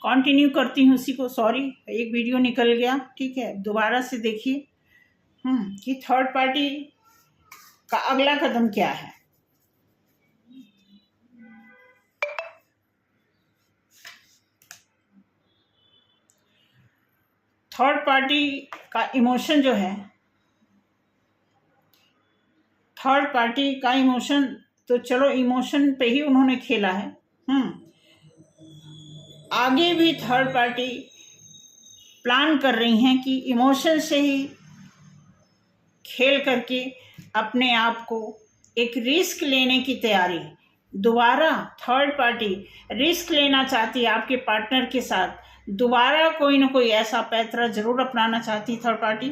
Continue करती हूँ उसी को। सॉरी, एक वीडियो निकल गया, ठीक है, दोबारा से देखिए कि थर्ड पार्टी का अगला कदम क्या है। थर्ड पार्टी का इमोशन जो है, थर्ड पार्टी का इमोशन, तो चलो इमोशन पे ही उन्होंने खेला है। आगे भी थर्ड पार्टी प्लान कर रही हैं कि इमोशन से ही खेल करके अपने आप को एक रिस्क लेने की तैयारी। दोबारा थर्ड पार्टी रिस्क लेना चाहती है आपके पार्टनर के साथ, दोबारा कोई ना कोई ऐसा पैंतरा जरूर अपनाना चाहती थर्ड पार्टी,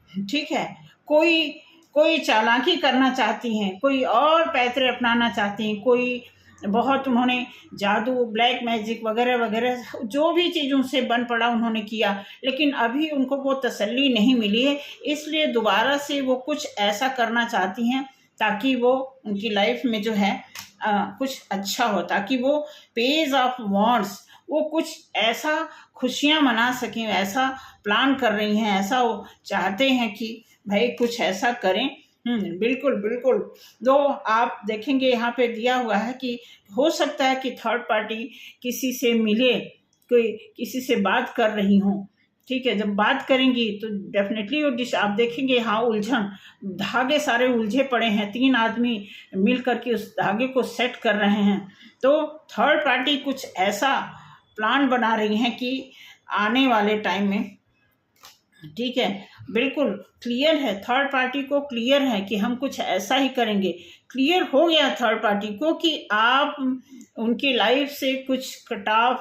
ठीक है। कोई चालाकी करना चाहती हैं, कोई और पैंतरे अपनाना चाहती हैं, कोई बहुत उन्होंने जादू, ब्लैक मैजिक वगैरह वगैरह जो भी चीज़ उनसे बन पड़ा उन्होंने किया, लेकिन अभी उनको वो तसल्ली नहीं मिली है। इसलिए दोबारा से वो कुछ ऐसा करना चाहती हैं ताकि वो उनकी लाइफ में जो है कुछ अच्छा हो, ताकि वो पेज ऑफ वॉन्ड्स, वो कुछ ऐसा खुशियां मना सकें। ऐसा प्लान कर रही हैं, ऐसा वो चाहते हैं कि भाई कुछ ऐसा करें। बिल्कुल बिल्कुल। तो आप देखेंगे यहाँ पे दिया हुआ है कि हो सकता है कि थर्ड पार्टी किसी से मिले, कोई किसी से बात कर रही हूँ, ठीक है। जब बात करेंगी तो डेफिनेटली वो आप देखेंगे, हाँ, उलझन, धागे सारे उलझे पड़े हैं, 3 आदमी मिल करके उस धागे को सेट कर रहे हैं। तो थर्ड पार्टी कुछ ऐसा प्लान बना रही हैं कि आने वाले टाइम में, ठीक है, बिल्कुल क्लियर है, थर्ड पार्टी को क्लियर है कि हम कुछ ऐसा ही करेंगे। क्लियर हो गया थर्ड पार्टी को कि आप उनकी लाइफ से कुछ कटाव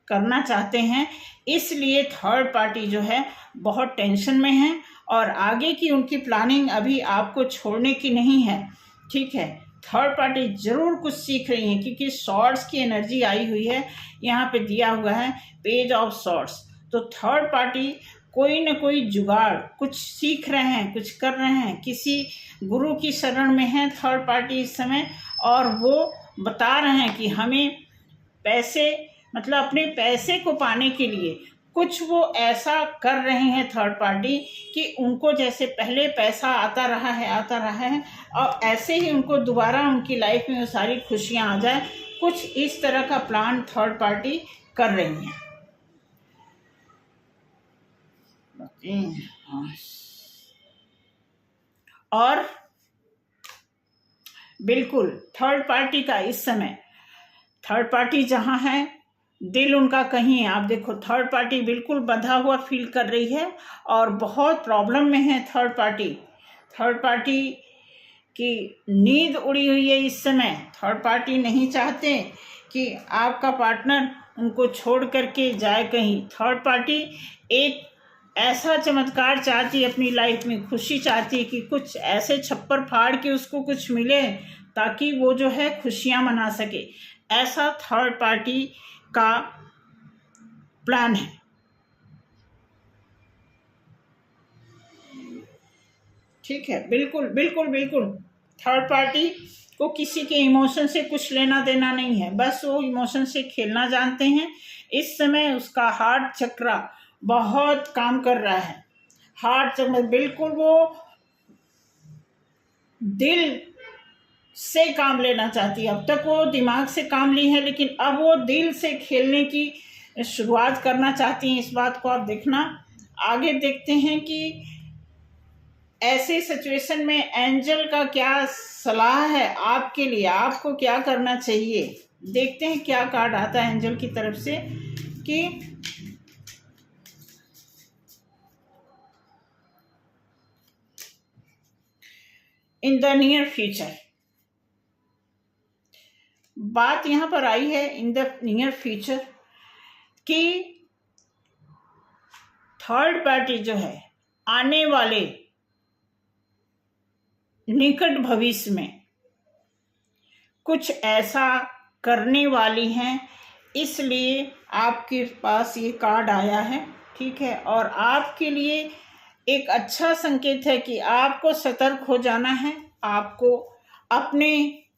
करना चाहते हैं, इसलिए थर्ड पार्टी जो है बहुत टेंशन में है और आगे की उनकी प्लानिंग अभी आपको छोड़ने की नहीं है, ठीक है। थर्ड पार्टी जरूर कुछ सीख रही है क्योंकि सॉर्ड्स की एनर्जी आई हुई है, यहाँ पे दिया हुआ है पेज ऑफ सॉर्ड्स। तो थर्ड पार्टी कोई न कोई जुगाड़ कुछ सीख रहे हैं, कुछ कर रहे हैं, किसी गुरु की शरण में है थर्ड पार्टी इस समय, और वो बता रहे हैं कि हमें पैसे, मतलब अपने पैसे को पाने के लिए कुछ वो ऐसा कर रहे हैं थर्ड पार्टी कि उनको जैसे पहले पैसा आता रहा है और ऐसे ही उनको दोबारा उनकी लाइफ में वो सारी खुशियां आ जाए। कुछ इस तरह का प्लान थर्ड पार्टी कर रही हैं। और बिल्कुल थर्ड पार्टी का इस समय, थर्ड पार्टी जहां है दिल उनका कहीं है। आप देखो थर्ड पार्टी बिल्कुल बंधा हुआ फील कर रही है और बहुत प्रॉब्लम में है थर्ड पार्टी। थर्ड पार्टी की नींद उड़ी हुई है इस समय। थर्ड पार्टी नहीं चाहते कि आपका पार्टनर उनको छोड़ करके जाए कहीं। थर्ड पार्टी एक ऐसा चमत्कार चाहती है अपनी लाइफ में, खुशी चाहती है कि कुछ ऐसे छप्पर फाड़ के उसको कुछ मिले ताकि वो जो है खुशियां मना सके। ऐसा थर्ड पार्टी का प्लान है, ठीक है। बिल्कुल बिल्कुल बिल्कुल थर्ड पार्टी को किसी के इमोशन से कुछ लेना देना नहीं है, बस वो इमोशन से खेलना जानते हैं। इस समय उसका हार्ट चक्र बहुत काम कर रहा है। हार्ट चक्र बिल्कुल वो दिल से काम लेना चाहती है। अब तक वो दिमाग से काम ली है, लेकिन अब वो दिल से खेलने की शुरुआत करना चाहती हैं। इस बात को आप देखना। आगे देखते हैं कि ऐसे सिचुएशन में एंजल का क्या सलाह है आपके लिए, आपको क्या करना चाहिए। देखते हैं क्या कार्ड आता है एंजल की तरफ से कि इन द नियर फ्यूचर। बात यहां पर आई है इन द नियर फ्यूचर कि थर्ड पार्टी जो है आने वाले निकट भविष्य में कुछ ऐसा करने वाली हैं, इसलिए आपके पास ये कार्ड आया है, ठीक है। और आपके लिए एक अच्छा संकेत है कि आपको सतर्क हो जाना है। आपको अपने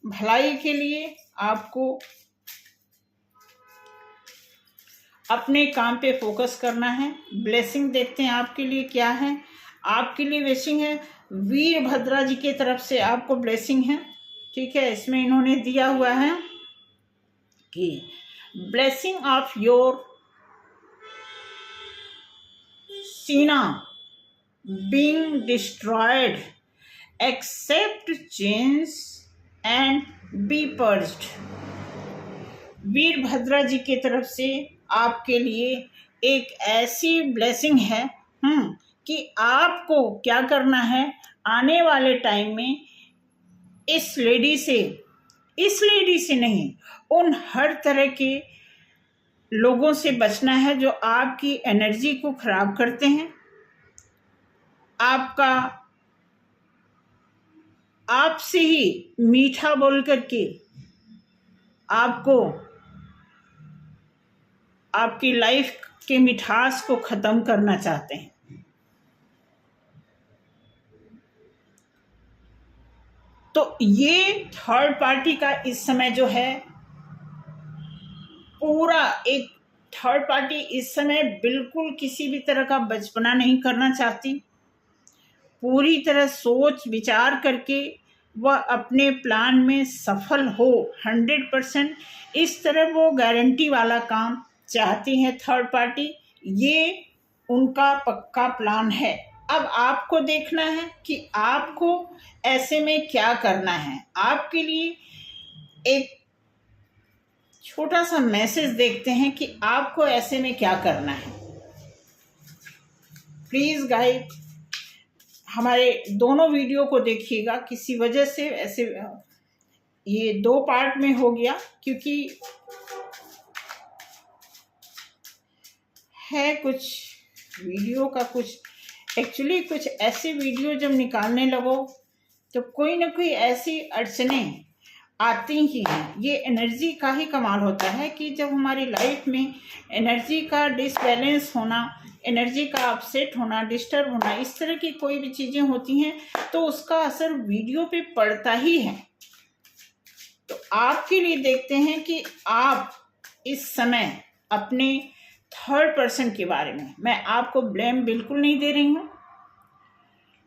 भलाई के लिए आपको अपने काम पे फोकस करना है। ब्लेसिंग देखते हैं आपके लिए क्या है। आपके लिए ब्लेसिंग है, वीरभद्रा जी की तरफ से आपको ब्लेसिंग है। ठीक है, इसमें इन्होंने दिया हुआ है कि blessing of your sin being destroyed, accept change and be purged। Veerabhadra ji की तरफ से आपके लिए एक ऐसी ब्लेसिंग है कि आपको क्या करना है, आने वाले टाइम में इस लेडी से नहीं, उन हर तरह के लोगों से बचना है जो आपकी एनर्जी को खराब करते हैं, आपसे ही मीठा बोल करके आपको आपकी लाइफ के मिठास को खत्म करना चाहते हैं। तो ये थर्ड पार्टी का इस समय जो है पूरा एक थर्ड पार्टी इस समय बिल्कुल किसी भी तरह का बचपना नहीं करना चाहती। पूरी तरह सोच विचार करके वह अपने प्लान में सफल हो 100%, इस तरह वो गारंटी वाला काम चाहती है थर्ड पार्टी। ये उनका पक्का प्लान है। अब आपको देखना है कि आपको ऐसे में क्या करना है। आपके लिए एक छोटा सा मैसेज देखते हैं कि आपको ऐसे में क्या करना है। प्लीज गाइड हमारे दोनों वीडियो को देखिएगा। किसी वजह से ऐसे ये 2 पार्ट में हो गया, क्योंकि है कुछ वीडियो का कुछ एक्चुअली कुछ ऐसे वीडियो जब निकालने लगो तो कोई ना कोई ऐसी अड़चनें आती ही हैं। ये एनर्जी का ही कमाल होता है कि जब हमारी लाइफ में एनर्जी का डिसबैलेंस होना, एनर्जी का अपसेट होना, डिस्टर्ब होना, इस तरह की कोई भी चीज़ें होती हैं तो उसका असर वीडियो पे पड़ता ही है। तो आपके लिए देखते हैं कि आप इस समय अपने थर्ड पर्सन के बारे में, मैं आपको ब्लेम बिल्कुल नहीं दे रही हूँ,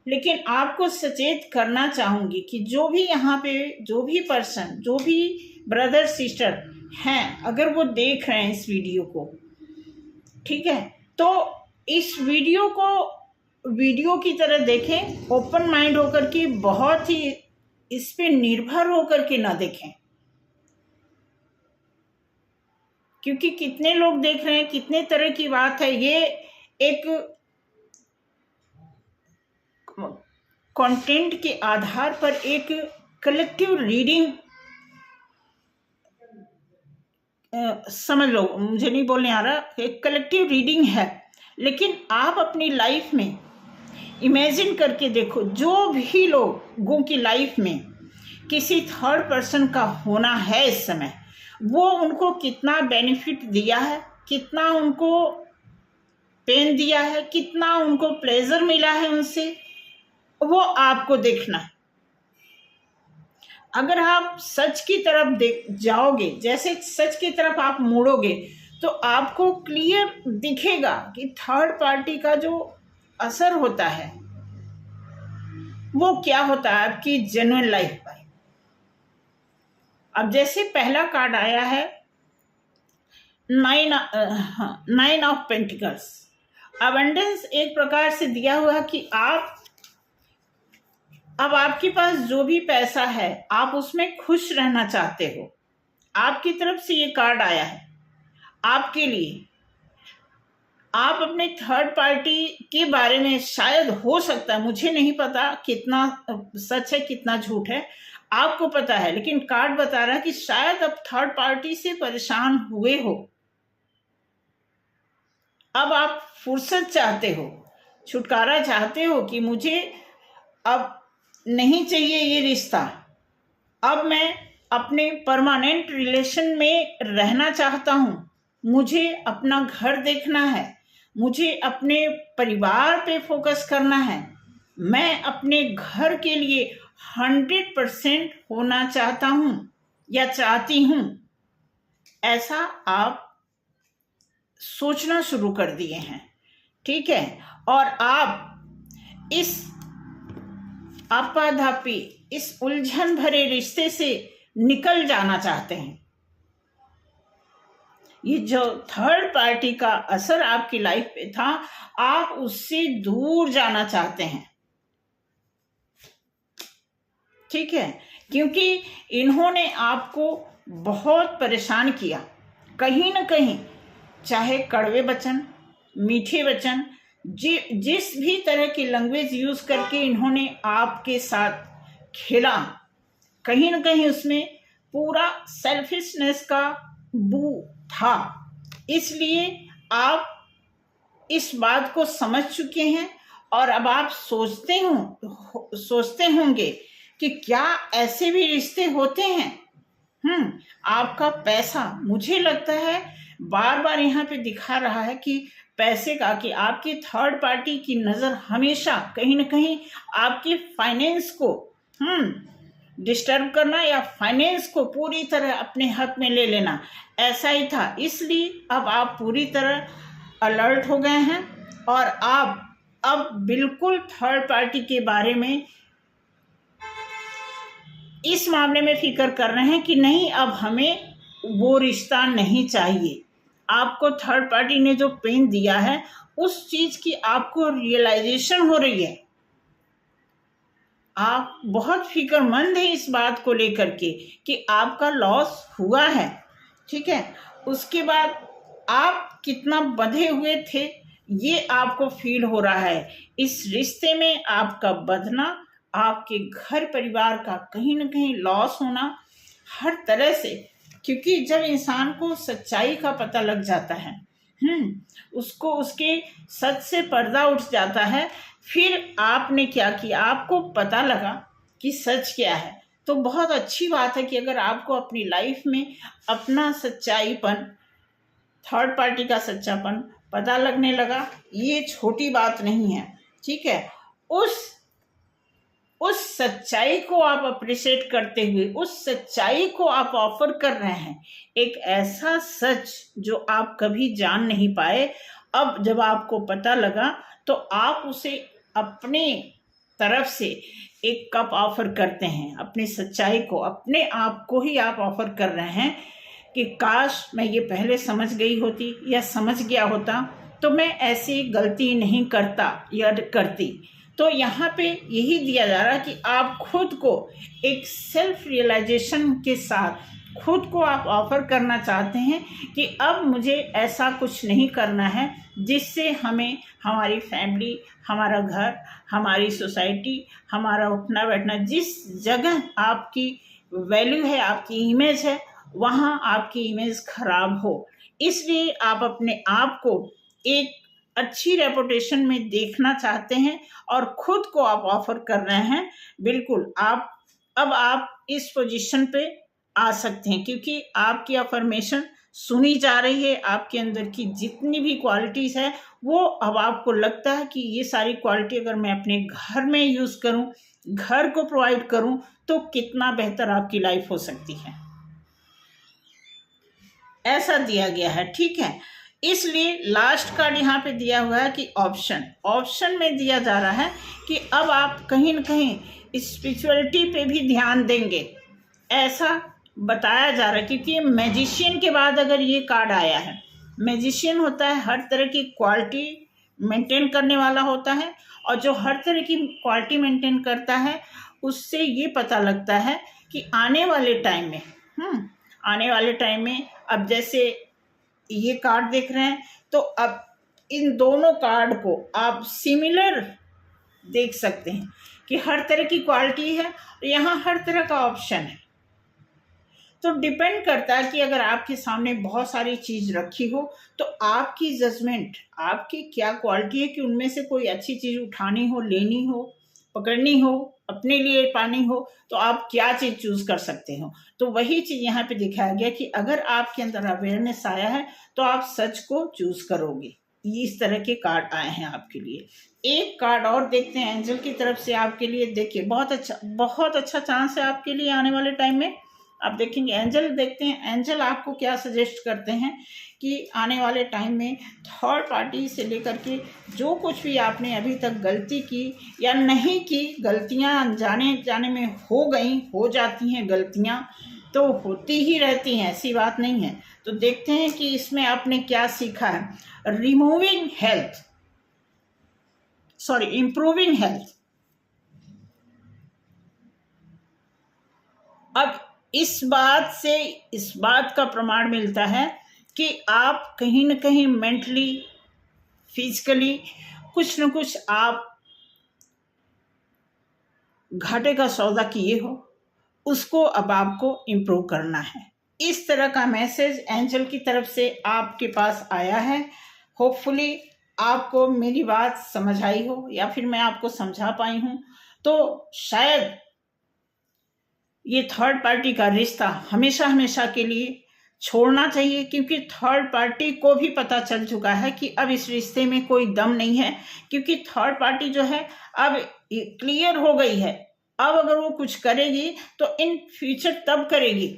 लेकिन आपको सचेत करना चाहूँगी कि जो भी यहाँ पे जो भी पर्सन, जो भी ब्रदर सिस्टर हैं, अगर वो देख रहे हैं इस वीडियो को, ठीक है, तो इस वीडियो को वीडियो की तरह देखें, ओपन माइंड होकर के, बहुत ही इस पे निर्भर होकर के ना देखें, क्योंकि कितने लोग देख रहे हैं, कितने तरह की बात है। ये एक कंटेंट के आधार पर एक कलेक्टिव रीडिंग समझ लो, मुझे नहीं बोलने आ रहा, एक कलेक्टिव रीडिंग है। लेकिन आप अपनी लाइफ में इमेजिन करके देखो, जो भी लोगों की लाइफ में किसी थर्ड पर्सन का होना है इस समय, वो उनको कितना बेनिफिट दिया है, कितना उनको पेन दिया है, कितना उनको प्लेजर मिला है उनसे, वो आपको देखना है। अगर आप सच की तरफ देख जाओगे, जैसे सच की तरफ आप मुड़ोगे, तो आपको क्लियर दिखेगा कि थर्ड पार्टी का जो असर होता है वो क्या होता है आपकी जेन्युइन लाइफ पर। अब जैसे पहला कार्ड आया है 9 ऑफ पेंटिकल्स, अबंडेंस एक प्रकार से दिया हुआ है कि अब आपके पास जो भी पैसा है आप उसमें खुश रहना चाहते हो। आपकी तरफ से ये कार्ड आया है आपके लिए। आप अपने थर्ड पार्टी के बारे में, शायद हो सकता है, मुझे नहीं पता कितना सच है कितना झूठ है, आपको पता है, लेकिन कार्ड बता रहा है कि शायद अब थर्ड पार्टी से परेशान हुए हो। अब आप फुर्सत चाहते हो, छुटकारा चाहते हो कि मुझे अब नहीं चाहिए ये रिश्ता, अब मैं अपने परमानेंट रिलेशन में रहना चाहता हूँ, मुझे अपना घर देखना है, मुझे अपने परिवार पे फोकस करना है, मैं अपने घर के लिए 100% होना चाहता हूँ या चाहती हूँ। ऐसा आप सोचना शुरू कर दिए हैं, ठीक है। और आप इस आपाधापी, इस उलझन भरे रिश्ते से निकल जाना चाहते हैं। ये जो थर्ड पार्टी का असर आपकी लाइफ पे था, आप उससे दूर जाना चाहते हैं, ठीक है। क्योंकि इन्होंने आपको बहुत परेशान किया, कहीं ना कहीं, चाहे कड़वे वचन, मीठे वचन, जिस भी तरह की लैंग्वेज यूज करके इन्होंने आपके साथ खेला, कहीं ना कहीं उसमें पूरा सेल्फिशनेस का बू था। इसलिए आप इस बात को समझ चुके हैं और अब आप सोचते होंगे कि क्या ऐसे भी रिश्ते होते हैं। आपका पैसा, मुझे लगता है बार बार यहाँ पे दिखा रहा है कि पैसे का, कि आपकी थर्ड पार्टी की नजर हमेशा कहीं ना कहीं आपके फाइनेंस को डिस्टर्ब करना या फाइनेंस को पूरी तरह अपने हक में ले लेना, ऐसा ही था। इसलिए अब आप पूरी तरह अलर्ट हो गए हैं और आप अब बिल्कुल थर्ड पार्टी के बारे में इस मामले में फिक्र कर रहे हैं कि नहीं, अब हमें वो रिश्ता नहीं चाहिए। आपको थर्ड पार्टी ने जो पेन दिया है, उस चीज की आपको रियलाइजेशन हो रही है। आप बहुत फिक्रमंद हैं इस बात को लेकर के कि आपका लॉस हुआ है, ठीक है। उसके बाद आप कितना बंधे हुए थे, ये आपको फील हो रहा है। इस रिश्ते में आपका बंधना, आपके घर परिवार का कहीं ना कहीं लॉस होना, हर तरह से, क्योंकि जब इंसान को सच्चाई का पता लग जाता है, उसको उसके सच से पर्दा उठ जाता है। फिर आपने क्या किया, आपको पता लगा कि सच क्या है। तो बहुत अच्छी बात है कि अगर आपको अपनी लाइफ में अपना सच्चाईपन, थर्ड पार्टी का सच्चापन पता लगने लगा, ये छोटी बात नहीं है, ठीक है। उस सच्चाई को आप अप्रिशिएट करते हुए, उस सच्चाई को आप ऑफर कर रहे हैं, एक ऐसा सच जो आप कभी जान नहीं पाए। अब जब आपको पता लगा तो आप उसे अपने तरफ से एक कप ऑफर करते हैं, अपनी सच्चाई को, अपने आप को ही आप ऑफर कर रहे हैं कि काश मैं ये पहले समझ गई होती या समझ गया होता तो मैं ऐसी गलती नहीं करता या करती। तो यहाँ पे यही दिया जा रहा है कि आप खुद को एक सेल्फ रियलाइजेशन के साथ खुद को आप ऑफर करना चाहते हैं कि अब मुझे ऐसा कुछ नहीं करना है जिससे हमें, हमारी फैमिली, हमारा घर, हमारी सोसाइटी, हमारा उठना बैठना, जिस जगह आपकी वैल्यू है, आपकी इमेज है, वहाँ आपकी इमेज खराब हो। इसलिए आप अपने आप को एक अच्छी रेपुटेशन में देखना चाहते हैं और खुद को आप ऑफर कर रहे हैं। बिल्कुल आप इस पोजीशन पे आ सकते हैं क्योंकि आपकी अफर्मेशन सुनी जा रही है। आपके अंदर की जितनी भी क्वालिटीज है वो अब आपको लगता है कि ये सारी क्वालिटी अगर मैं अपने घर में यूज करूं, घर को प्रोवाइड करूं, तो कितना बेहतर आपकी लाइफ हो सकती है। ऐसा दिया गया है, ठीक है। इसलिए लास्ट कार्ड यहाँ पे दिया हुआ है कि ऑप्शन में दिया जा रहा है कि अब आप कहीं न कहीं स्पिरिचुअलिटी पे भी ध्यान देंगे, ऐसा बताया जा रहा है। क्योंकि मैजिशियन के बाद अगर ये कार्ड आया है, मैजिशियन होता है हर तरह की क्वालिटी मेंटेन करने वाला होता है, और जो हर तरह की क्वालिटी मेंटेन करता है उससे ये पता लगता है कि आने वाले टाइम में अब जैसे ये कार्ड देख रहे हैं तो अब इन दोनों कार्ड को आप सिमिलर देख सकते हैं कि हर तरह की क्वालिटी है, यहाँ हर तरह का ऑप्शन है। तो डिपेंड करता है कि अगर आपके सामने बहुत सारी चीज रखी हो तो आपकी जजमेंट, आपकी क्या क्वालिटी है कि उनमें से कोई अच्छी चीज उठानी हो, लेनी हो, पकड़नी हो, अपने लिए पानी हो, तो आप क्या चीज चूज कर सकते हो। तो वही चीज यहाँ पे दिखाया गया कि अगर आपके अंदर अवेयरनेस आया है तो आप सच को चूज करोगे। इस तरह के कार्ड आए हैं आपके लिए। एक कार्ड और देखते हैं एंजल की तरफ से आपके लिए। देखिए बहुत अच्छा चांस है आपके लिए आने वाले टाइम में। आप देखेंगे एंजल देखते हैं, एंजल आपको क्या सजेस्ट करते हैं कि आने वाले टाइम में थर्ड पार्टी से लेकर के जो कुछ भी आपने अभी तक गलती की या नहीं की, गलतियां अनजाने जाने में हो गई, हो जाती हैं गलतियां, तो होती ही रहती हैं, ऐसी बात नहीं है। तो देखते हैं कि इसमें आपने क्या सीखा है। Removing health, sorry improving health. अब इस बात का प्रमाण मिलता है कि आप कहीं न कहीं मेंटली, फिजिकली कुछ न कुछ आप घाटे का सौदा किए हो, उसको अब आपको इम्प्रूव करना है। इस तरह का मैसेज एंजल की तरफ से आपके पास आया है। होपफुली आपको मेरी बात समझ आई हो या फिर मैं आपको समझा पाई हूँ। तो शायद ये थर्ड पार्टी का रिश्ता हमेशा हमेशा के लिए छोड़ना चाहिए, क्योंकि थर्ड पार्टी को भी पता चल चुका है कि अब इस रिश्ते में कोई दम नहीं है, क्योंकि थर्ड पार्टी जो है अब क्लियर हो गई है। अब अगर वो कुछ करेगी तो इन फ्यूचर तब करेगी,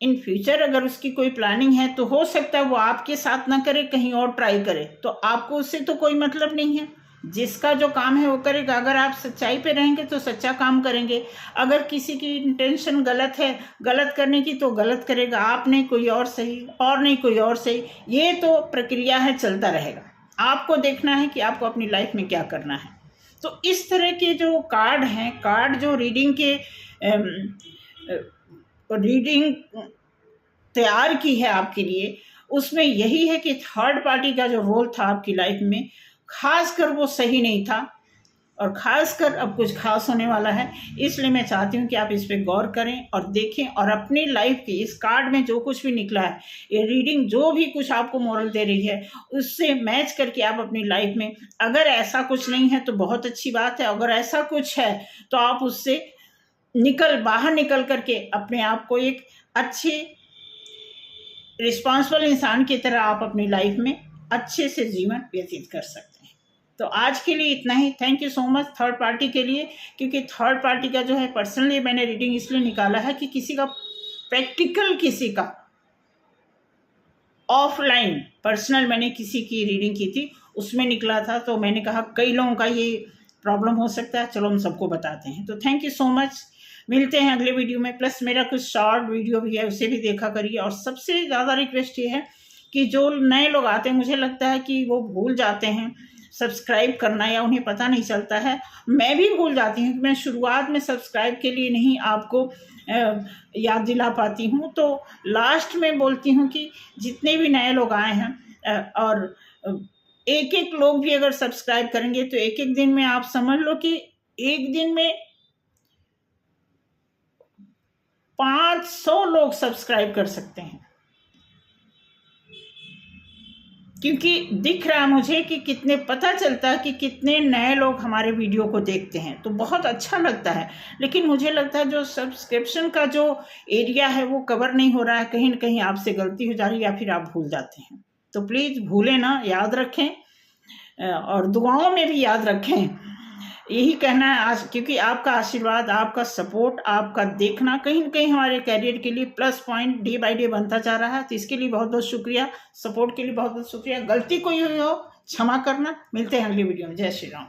इन फ्यूचर अगर उसकी कोई प्लानिंग है तो हो सकता है वो आपके साथ ना करे, कहीं और ट्राई करे, तो आपको उससे तो कोई मतलब नहीं है। जिसका जो काम है वो करेगा। अगर आप सच्चाई पे रहेंगे तो सच्चा काम करेंगे, अगर किसी की इंटेंशन गलत है गलत करने की तो गलत करेगा, आप नहीं कोई और सही, और नहीं कोई और सही। ये तो प्रक्रिया है, चलता रहेगा। आपको देखना है कि आपको अपनी लाइफ में क्या करना है। तो इस तरह के जो कार्ड हैं, कार्ड जो रीडिंग तैयार की है आपके लिए, उसमें यही है कि थर्ड पार्टी का जो रोल था आपकी लाइफ में, खासकर वो सही नहीं था, और खासकर अब कुछ खास होने वाला है। इसलिए मैं चाहती हूँ कि आप इस पे गौर करें और देखें, और अपनी लाइफ की इस कार्ड में जो कुछ भी निकला है, ये रीडिंग जो भी कुछ आपको मोरल दे रही है, उससे मैच करके आप अपनी लाइफ में, अगर ऐसा कुछ नहीं है तो बहुत अच्छी बात है, अगर ऐसा कुछ है तो आप उससे बाहर निकल करके अपने आप को एक अच्छे रिस्पॉन्सिबल इंसान की तरह आप अपनी लाइफ में अच्छे से जीवन व्यतीत कर सकते हैं। तो आज के लिए इतना ही। Thank you so much third party के लिए, क्योंकि थर्ड पार्टी का जो है पर्सनली मैंने रीडिंग इसलिए निकाला है कि किसी का प्रैक्टिकल, किसी का ऑफलाइन पर्सनल मैंने किसी की रीडिंग की थी, उसमें निकला था, तो मैंने कहा कई लोगों का ये प्रॉब्लम हो सकता है, चलो हम सबको बताते हैं। तो थैंक यू सो मच, मिलते हैं अगले वीडियो में। प्लस मेरा कुछ शॉर्ट वीडियो भी है, उसे भी देखा करिए। और सबसे ज़्यादा रिक्वेस्ट ये है कि जो नए लोग आते हैं, मुझे लगता है कि वो भूल जाते हैं सब्सक्राइब करना, या उन्हें पता नहीं चलता है। मैं भी भूल जाती हूँ कि मैं शुरुआत में सब्सक्राइब के लिए नहीं आपको याद दिला पाती हूँ, तो लास्ट में बोलती हूँ कि जितने भी नए लोग आए हैं, और एक एक लोग भी अगर सब्सक्राइब करेंगे तो एक एक दिन में आप समझ लो कि एक दिन में 500 लोग सब्सक्राइब कर सकते हैं, क्योंकि दिख रहा है मुझे कि कितने, पता चलता है कि कितने नए लोग हमारे वीडियो को देखते हैं, तो बहुत अच्छा लगता है। लेकिन मुझे लगता है जो सब्सक्रिप्शन का जो एरिया है वो कवर नहीं हो रहा है, कहीं ना कहीं आपसे गलती हो जा रही है या फिर आप भूल जाते हैं। तो प्लीज़ भूलें ना, याद रखें, और दुआओं में भी याद रखें। यही कहना है आज, क्योंकि आपका आशीर्वाद, आपका सपोर्ट, आपका देखना कहीं न कहीं हमारे कैरियर के लिए plus point day by day बनता जा रहा है। तो इसके लिए बहुत बहुत शुक्रिया, सपोर्ट के लिए बहुत बहुत शुक्रिया। गलती कोई हुई हो क्षमा करना। मिलते हैं अगली वीडियो में। जय श्री राम।